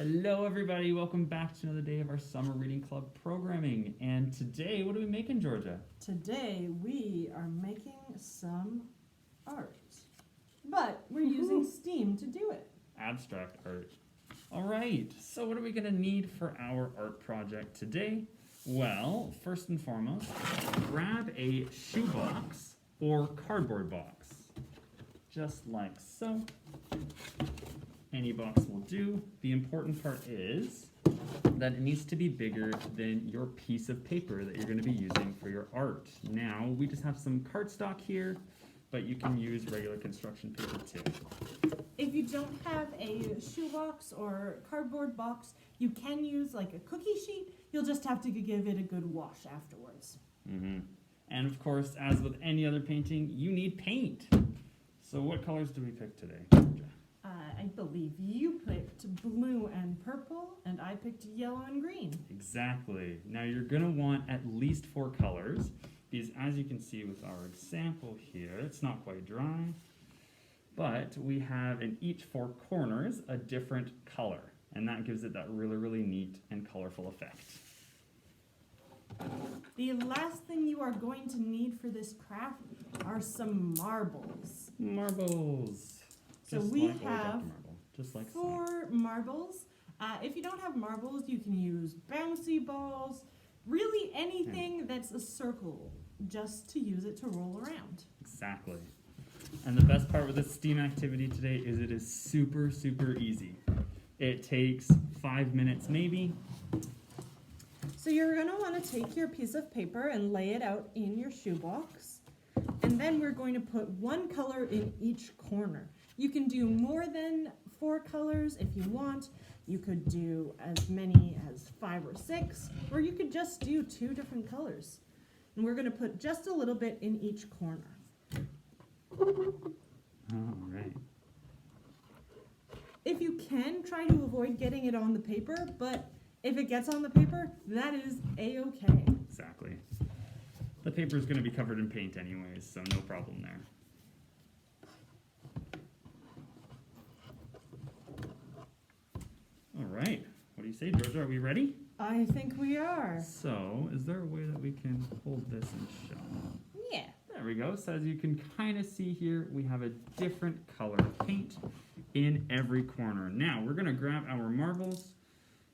Hello everybody, welcome back to another day of our Summer Reading Club programming. And today, what are we making, Georgia? Today we are making some art, but we're using Steam to do it. Abstract art. All right, so what are we gonna need for our art project today? Well, first and foremost, grab a shoebox or cardboard box, just like so. Any box will do. The important part is that it needs to be bigger than your piece of paper that you're going to be using for your art. Now, we just have some cardstock here, but you can use regular construction paper too. If you don't have a shoebox or cardboard box, you can use like a cookie sheet. You'll just have to give it a good wash afterwards. And of course, as with any other painting, you need paint. So what colors do we pick today, Georgia? I believe you picked blue and purple, and I picked yellow and green. Exactly. Now you're going to want at least 4 colors, because as you can see with our example here, it's not quite dry, but we have in each 4 corners a different color, and that gives it that really, really neat and colorful effect. The last thing you are going to need for this craft are some marbles. Marbles. So Just we like have marble. Just like 4 marbles. If you don't have marbles, you can use bouncy balls, really anything that's a circle, just to use it to roll around. Exactly. And the best part with this STEAM activity today is it is super, super easy. It takes 5 minutes maybe. So you're going to want to take your piece of paper and lay it out in your shoebox. And then we're going to put 1 color in each corner. You can do more than 4 colors if you want. You could do as many as 5 or 6, or you could just do 2 different colors. And we're going to put just a little bit in each corner. All right. If you can, try to avoid getting it on the paper, but if it gets on the paper, that is a-okay. Exactly. The paper is going to be covered in paint anyways, so no problem there. All right. What do you say, Georgia? Are we ready? I think we are. So, is there a way that we can hold this and show? Yeah. There we go. So as you can kind of see here, we have a different color paint in every corner. Now, we're going to grab our marbles.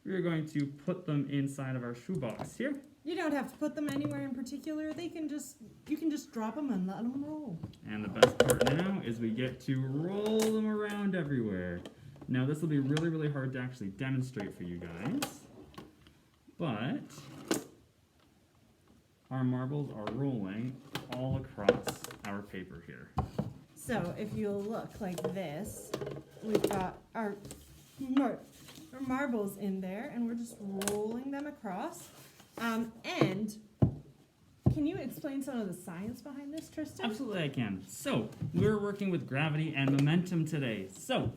We're going to put them inside of our shoebox here. You don't have to put them anywhere in particular. You can just drop them and let them roll. And the best part now is we get to roll them around everywhere. Now this will be really, really hard to actually demonstrate for you guys, but our marbles are rolling all across our paper here. So if you look like this, we've got our marbles in there, and we're just rolling them across. And can you explain some of the science behind this, Tristan? Absolutely I can. So, we're working with gravity and momentum today. So,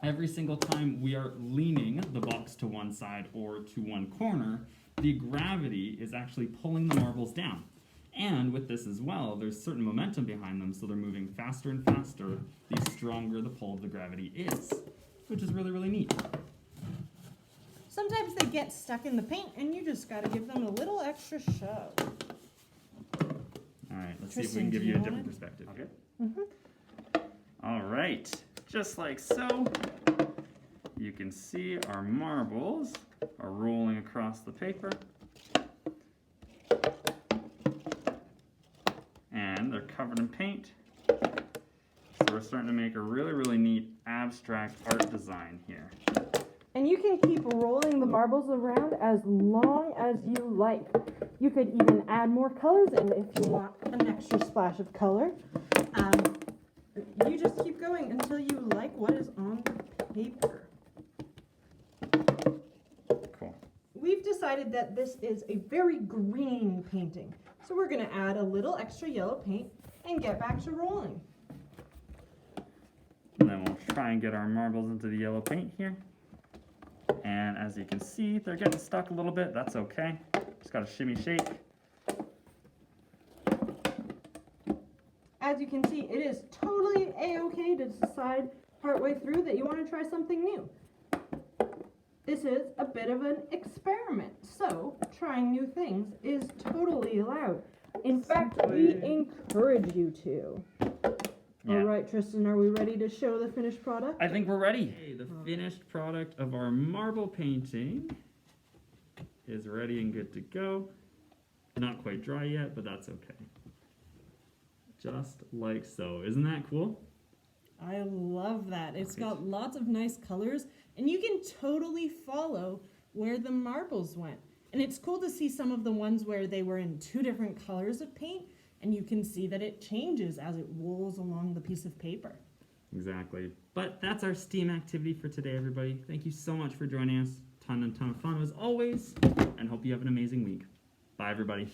every single time we are leaning the box to one side or to one corner, the gravity is actually pulling the marbles down. And with this as well, there's certain momentum behind them, so they're moving faster and faster, the stronger the pull of the gravity is, which is really, really neat. Sometimes they get stuck in the paint, and you just got to give them a little extra shove. All right, let's see if we Tristan, can give do you you a want different it? perspective here. Mm-hmm. All right, just like so, you can see our marbles are rolling across the paper. And they're covered in paint. So we're starting to make a really, really neat abstract art design here. And you can keep rolling the marbles around as long as you like. You could even add more colors in if you want an extra splash of color. You just keep going until you like what is on the paper. Cool. We've decided that this is a very green painting. So we're going to add a little extra yellow paint and get back to rolling. And then we'll try and get our marbles into the yellow paint here. And as you can see, they're getting stuck a little bit. That's okay. Just got to shimmy shake. As you can see, it is totally a-okay to decide partway through that you want to try something new. This is a bit of an experiment, so trying new things is totally allowed. In fact, we encourage you to. Yeah. All right, Tristan, are we ready to show the finished product? I think we're ready. Okay, the finished product of our marble painting is ready and good to go. Not quite dry yet, but that's okay. Just like so. Isn't that cool? I love that. It's got lots of nice colors, and you can totally follow where the marbles went. And it's cool to see some of the ones where they were in two different colors of paint, and you can see that it changes as it rolls along the piece of paper. Exactly. But that's our STEAM activity for today, everybody. Thank you so much for joining us. Ton of fun as always, and hope you have an amazing week. Bye, everybody.